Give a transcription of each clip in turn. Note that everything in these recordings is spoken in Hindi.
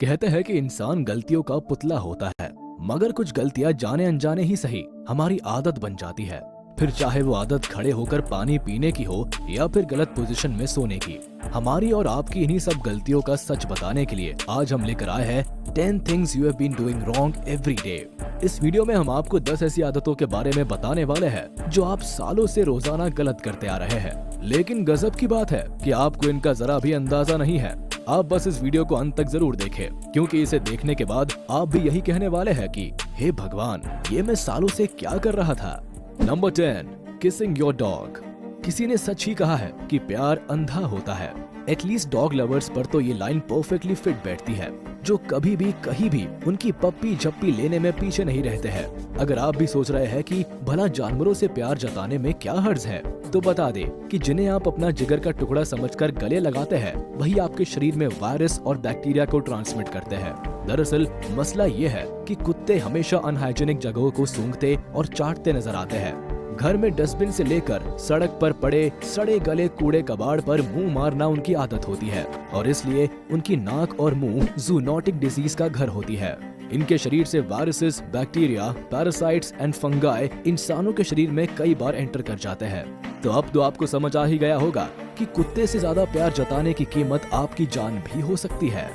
कहते हैं कि इंसान गलतियों का पुतला होता है, मगर कुछ गलतियां जाने अनजाने ही सही हमारी आदत बन जाती है। फिर चाहे वो आदत खड़े होकर पानी पीने की हो या फिर गलत पोजीशन में सोने की। हमारी और आपकी इन्हीं सब गलतियों का सच बताने के लिए आज हम लेकर आए हैं 10 things you have been doing wrong every day। इस वीडियो में हम आपको 10 ऐसी आदतों के बारे में बताने वाले हैं जो आप सालों से रोजाना गलत करते आ रहे हैं, लेकिन गजब की बात है कि आपको इनका जरा भी अंदाजा नहीं है। आप बस इस वीडियो को अंत तक जरूर देखें, क्योंकि इसे देखने के बाद आप भी यही कहने वाले हैं कि हे भगवान, ये मैं सालों से क्या कर रहा था। Number 10, kissing your dog. किसी ने सच ही कहा है कि प्यार अंधा होता है। एटलीस्ट डॉग लवर्स पर तो ये लाइन परफेक्टली फिट बैठती है, जो कभी भी कहीं भी उनकी पप्पी झप्पी लेने में पीछे नहीं रहते हैं। अगर आप भी सोच रहे हैं कि भला जानवरों से प्यार जताने में क्या हर्ज है, तो बता दे कि जिन्हें आप अपना जिगर का टुकड़ा समझकर गले लगाते हैं, वही आपके शरीर में वायरस और बैक्टीरिया को ट्रांसमिट करते हैं। दरअसल मसला ये है कि कुत्ते हमेशा अनहाइजीनिक जगहों को सूंघते और चाटते नजर आते हैं। घर में डस्टबिन से लेकर सड़क पर पड़े सड़े गले कूड़े कबाड़ पर मुंह मारना उनकी आदत होती है, और इसलिए उनकी नाक और मुंह जूनोटिक डिजीज का घर होती है। इनके शरीर से viruses, bacteria, parasites and fungi इंसानों के शरीर में कई बार एंटर कर जाते हैं। तो अब तो आपको समझ आ ही गया होगा कि कुत्ते से ज्यादा प्यार जताने की कीमत आपकी जान भी हो सकती है।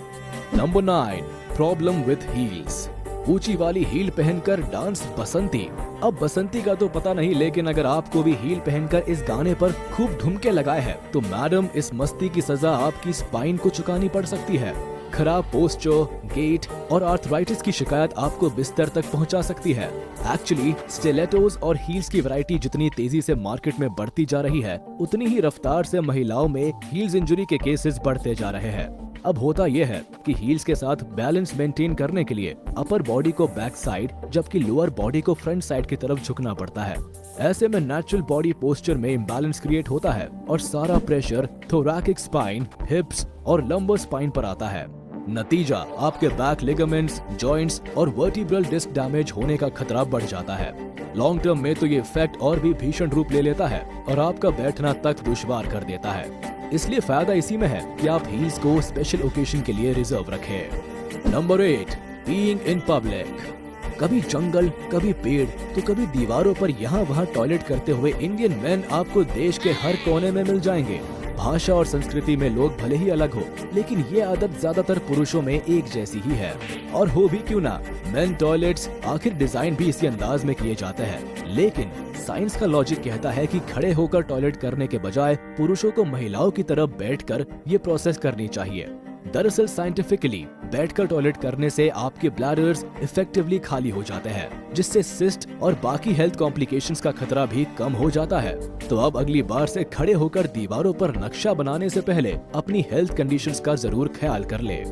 Number 9, problem with heels. ऊंची वाली हील पहनकर डांस बसंती। अब बसंती का तो पता नहीं, लेकिन अगर आपको भी हील पहनकर इस गाने पर खूब धुमके लगाए हैं, तो मैडम, इस मस्ती की सजा आपकी स्पाइन को चुकानी पड़ सकती है। खराब पोस्चर, गेट और आर्थराइटिस की शिकायत आपको बिस्तर तक पहुंचा सकती है। एक्चुअली स्टिलेटोज और हील्स की वैरायटी जितनी तेजी से मार्केट में बढ़ती जा रही है, उतनी ही रफ्तार से महिलाओं में हील्स इंजरी के केसेस बढ़ते जा रहे हैं। अब होता यह है कि हील्स के साथ बैलेंस मेंटेन करने के लिए अपर बॉडी को बैक साइड जबकि लोअर बॉडी को फ्रंट साइड की तरफ झुकना पड़ता है। ऐसे में नेचुरल बॉडी पोस्चर में इम्बैलेंस क्रिएट होता है और सारा प्रेशर थोरैकिक स्पाइन, हिप्स और लंबर स्पाइन पर आता है। नतीजा, आपके बैक लिगामेंट्स, जॉइंट्स और वर्टिब्रल डिस्क डैमेज होने का खतरा बढ़ जाता है। लॉन्ग टर्म में तो ये इफेक्ट और भी भीषण रूप ले लेता है और आपका बैठना तक दुश्वार कर देता है। इसलिए फायदा इसी में है कि आप हील्स को स्पेशल ओकेजन के लिए रिजर्व रखें। Number 8, being in public. कभी जंगल, कभी पेड़ तो कभी दीवारों पर यहाँ वहाँ टॉयलेट करते हुए इंडियन मैन आपको देश के हर कोने में मिल जाएंगे। भाषा और संस्कृति में लोग भले ही अलग हो, लेकिन ये आदत ज्यादातर पुरुषों में एक जैसी ही है। और हो भी क्यों ना, मेन टॉयलेट्स आखिर डिजाइन भी इसी अंदाज में किए जाते हैं। लेकिन साइंस का लॉजिक कहता है कि खड़े होकर टॉयलेट करने के बजाय पुरुषों को महिलाओं की तरफ बैठकर ये प्रोसेस करनी चाहिए। दरअसल साइंटिफिकली बैठकर टॉयलेट करने से आपके ब्लैडर्स इफेक्टिवली खाली हो जाते हैं, जिससे सिस्ट और बाकी हेल्थ कॉम्प्लिकेशंस का खतरा भी कम हो जाता है। तो अब अगली बार से खड़े होकर दीवारों पर नक्शा बनाने से पहले अपनी हेल्थ कंडीशंस का जरूर ख्याल कर ले।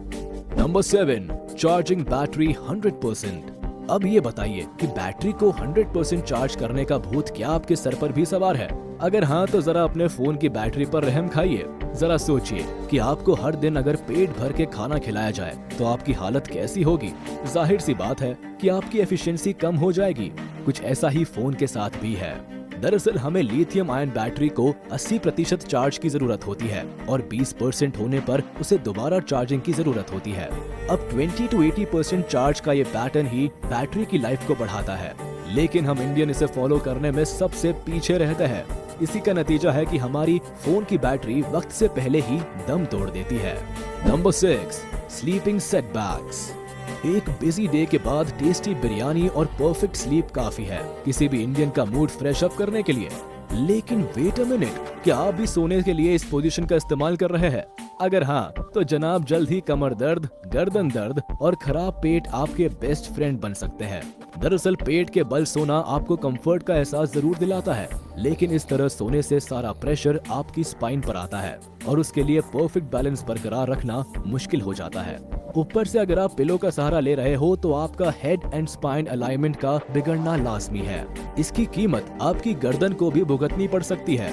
Number 7, charging battery 100%। अब ये बताइए कि बैटरी को 100% चार्ज करने का भूत क्या आपके सर पर भी सवार है? अगर हाँ, तो जरा अपने फोन की बैटरी पर रहम खाइए। जरा सोचिए कि आपको हर दिन अगर पेट भर के खाना खिलाया जाए तो आपकी हालत कैसी होगी। जाहिर सी बात है कि आपकी एफिशिएंसी कम हो जाएगी। कुछ ऐसा ही फोन के साथ भी है। दरअसल हमें लिथियम आयन बैटरी को 80% चार्ज की जरूरत होती है और 20% होने पर उसे दोबारा चार्जिंग की जरूरत होती है। अब 20 to 80% चार्ज का ये पैटर्न ही बैटरी की लाइफ को बढ़ाता है, लेकिन हम इंडियन इसे फॉलो करने में सबसे पीछे रहते हैं। इसी का नतीजा है कि हमारी फोन की बैटरी वक्त से पहले ही दम तोड़ देती है। Number 6, sleeping setbacks. एक बिजी डे के बाद टेस्टी बिरयानी और परफेक्ट स्लीप काफी है किसी भी इंडियन का मूड फ्रेश अप करने के लिए। लेकिन वेट अ मिनट, क्या आप भी सोने के लिए इस पोजीशन का इस्तेमाल कर रहे हैं? अगर हाँ, तो जनाब जल्द ही कमर दर्द, गर्दन दर्द और खराब पेट आपके बेस्ट फ्रेंड बन सकते हैं। दरअसल पेट के बल सोना आपको कंफर्ट का एहसास जरूर दिलाता है, लेकिन इस तरह सोने से सारा प्रेशर आपकी स्पाइन पर आता है और उसके लिए परफेक्ट बैलेंस बरकरार रखना मुश्किल हो जाता है। ऊपर से अगर आप पिलो का सहारा ले रहे हो तो आपका हेड एंड स्पाइन अलाइनमेंट का बिगड़ना लाजमी है। इसकी कीमत आपकी गर्दन को भी भुगतनी पड़ सकती है।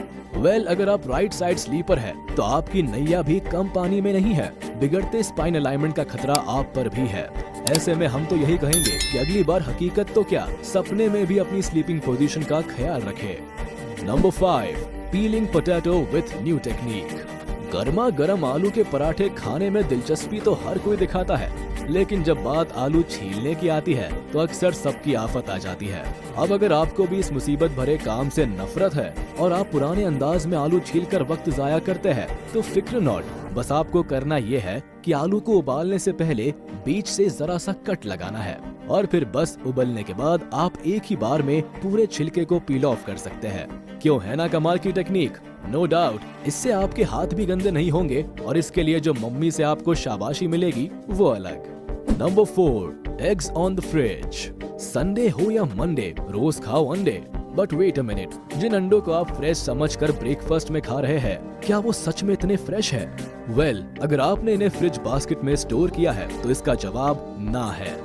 अगर आप राइट साइड स्लीपर है तो आपकी नैया भी कम पानी में नहीं है। बिगड़ते स्पाइन अलाइनमेंट का खतरा आप पर भी है। ऐसे में हम तो यही कहेंगे कि अगली बार हकीकत तो क्या, सपने में भी अपनी स्लीपिंग पोजीशन का ख्याल रखें। Number 5, piling potato with new technique. गर्मा गर्म आलू के पराठे खाने में दिलचस्पी तो हर कोई दिखाता है, लेकिन जब बात आलू छीलने की आती है तो अक्सर सबकी आफत आ जाती है। अब अगर आपको भी इस मुसीबत भरे काम से नफरत है और आप पुराने अंदाज में आलू छीलकर वक्त जाया करते हैं, तो फिक्र नॉट, बस आपको करना ये है कि आलू को उबालने से पहले बीच से जरा सा कट लगाना है और फिर बस उबलने के बाद आप एक ही बार में पूरे छिलके को पील ऑफ कर सकते हैं। क्यों, है ना कमाल की टेक्निक? नो डाउट, इससे आपके हाथ भी गंदे नहीं होंगे और इसके लिए जो मम्मी से आपको शाबाशी मिलेगी वो अलग। Number 4, eggs on the fridge. Sunday हो या मंडे, रोज खाओ अंडे, बट वेट अ मिनट, जिन अंडों को आप फ्रेश समझकर ब्रेकफास्ट में खा रहे हैं, क्या वो सच में इतने फ्रेश है? वेल, अगर आपने इन्हें फ्रिज बास्केट में स्टोर किया है तो इसका जवाब ना है।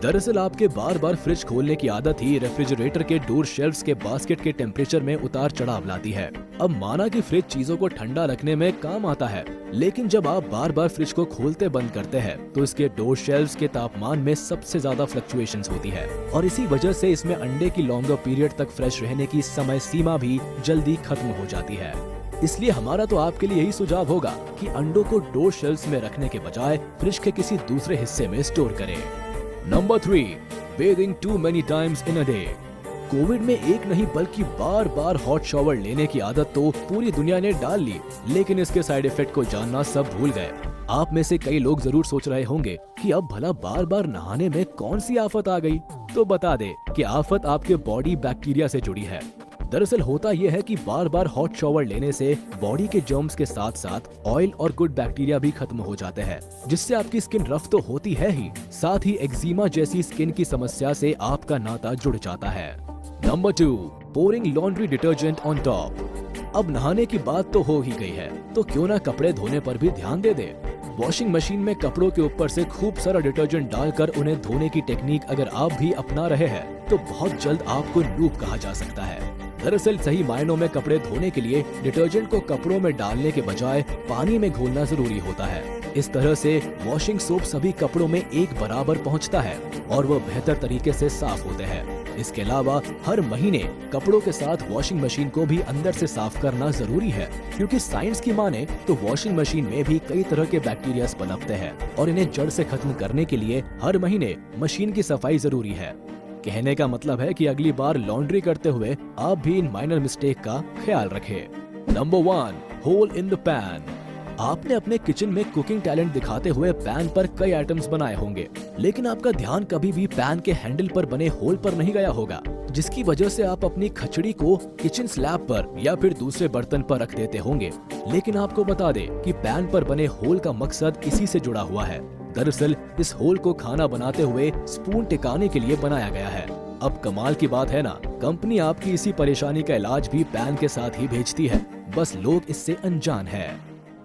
दरअसल आपके बार बार फ्रिज खोलने की आदत ही रेफ्रिजरेटर के डोर शेल्फ्स के बास्केट के टेम्परेचर में उतार चढ़ाव लाती है। अब माना कि फ्रिज चीजों को ठंडा रखने में काम आता है, लेकिन जब आप बार बार फ्रिज को खोलते बंद करते हैं तो इसके डोर शेल्फ्स के तापमान में सबसे ज्यादा फ्लक्चुएशंस होती है और इसी वजह से इसमें अंडे की लॉन्गर पीरियड तक फ्रेश रहने की समय सीमा भी जल्दी खत्म हो जाती है। इसलिए हमारा तो आपके लिए यही सुझाव होगा कि अंडों को डोर शेल्फ्स में रखने के बजाय फ्रिज के किसी दूसरे हिस्से में स्टोर करें। Number 3, bathing too many times in a day. Covid में एक नहीं बल्कि बार बार हॉट शॉवर लेने की आदत तो पूरी दुनिया ने डाल ली, लेकिन इसके साइड इफेक्ट को जानना सब भूल गए। आप में से कई लोग जरूर सोच रहे होंगे कि अब भला बार बार नहाने में कौन सी आफत आ गई। तो बता दे कि आफत आपके बॉडी बैक्टीरिया से जुड़ी है। दरअसल होता यह है कि बार बार हॉट शॉवर लेने से बॉडी के जर्म्स के साथ साथ ऑयल और गुड बैक्टीरिया भी खत्म हो जाते हैं, जिससे आपकी स्किन रफ तो होती है ही, साथ ही एक्जिमा जैसी स्किन की समस्या से आपका नाता जुड़ जाता है। Number 2, pouring laundry detergent on top. अब नहाने की बात तो हो ही गई है, तो क्यों ना कपड़े धोने पर भी ध्यान दे दे। वॉशिंग मशीन में कपड़ों के ऊपर से खूब सारा डिटर्जेंट डालकर उन्हें धोने की टेक्निक अगर आप भी अपना रहे हैं तो बहुत जल्द आपको नूब कहा जा सकता है। दरअसल सही मायनों में कपड़े धोने के लिए डिटर्जेंट को कपड़ों में डालने के बजाय पानी में घोलना जरूरी होता है। इस तरह से वॉशिंग सोप सभी कपड़ों में एक बराबर पहुंचता है और वह बेहतर तरीके से साफ होते हैं। इसके अलावा हर महीने कपड़ों के साथ वॉशिंग मशीन को भी अंदर से साफ करना जरूरी है, क्योंकि साइंस की माने तो वॉशिंग मशीन में भी कई तरह के बैक्टीरिया पनपते हैं और इन्हें जड़ से खत्म करने के लिए हर महीने मशीन की सफाई जरूरी है। कहने का मतलब है कि अगली बार लॉन्ड्री करते हुए आप भी इन माइनर मिस्टेक का ख्याल रखें। Number 1, hole in the pan. आपने अपने किचन में कुकिंग टैलेंट दिखाते हुए पैन पर कई आइटम्स बनाए होंगे, लेकिन आपका ध्यान कभी भी पैन के हैंडल पर बने होल पर नहीं गया होगा, जिसकी वजह से आप अपनी खिचड़ी को किचन स्लैब पर या फिर दूसरे बर्तन पर रख देते होंगे। लेकिन आपको बता दे कि पैन पर बने होल का मकसद इसी से जुड़ा हुआ है। दरअसल इस होल को खाना बनाते हुए स्पून टिकाने के लिए बनाया गया है। अब कमाल की बात है ना, कंपनी आपकी इसी परेशानी का इलाज भी पैन के साथ ही भेजती है, बस लोग इससे अनजान है।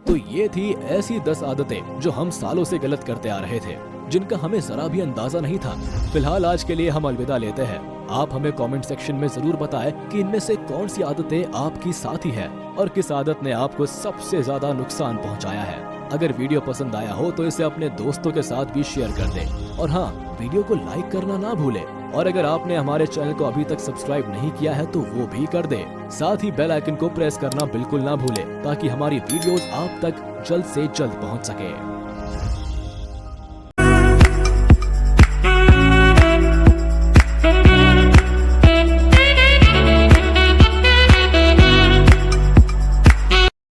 तो ये थी ऐसी 10 आदतें जो हम सालों से गलत करते आ रहे थे, जिनका हमें जरा भी अंदाजा नहीं था। फिलहाल आज के लिए हम अलविदा लेते हैं। आप हमें कमेंट सेक्शन में जरूर बताएं कि इनमें से कौन सी आदतें आपकी साथी है और किस आदत ने आपको सबसे ज्यादा नुकसान पहुंचाया है। अगर वीडियो पसंद आया हो तो इसे अपने दोस्तों के साथ भी शेयर कर दें और हाँ, वीडियो को लाइक करना ना भूलें। और अगर आपने हमारे चैनल को अभी तक सब्सक्राइब नहीं किया है तो वो भी कर दें। साथ ही बेल आइकन को प्रेस करना बिल्कुल ना भूलें ताकि हमारी वीडियोस आप तक जल्द से जल्द पहुंच सके।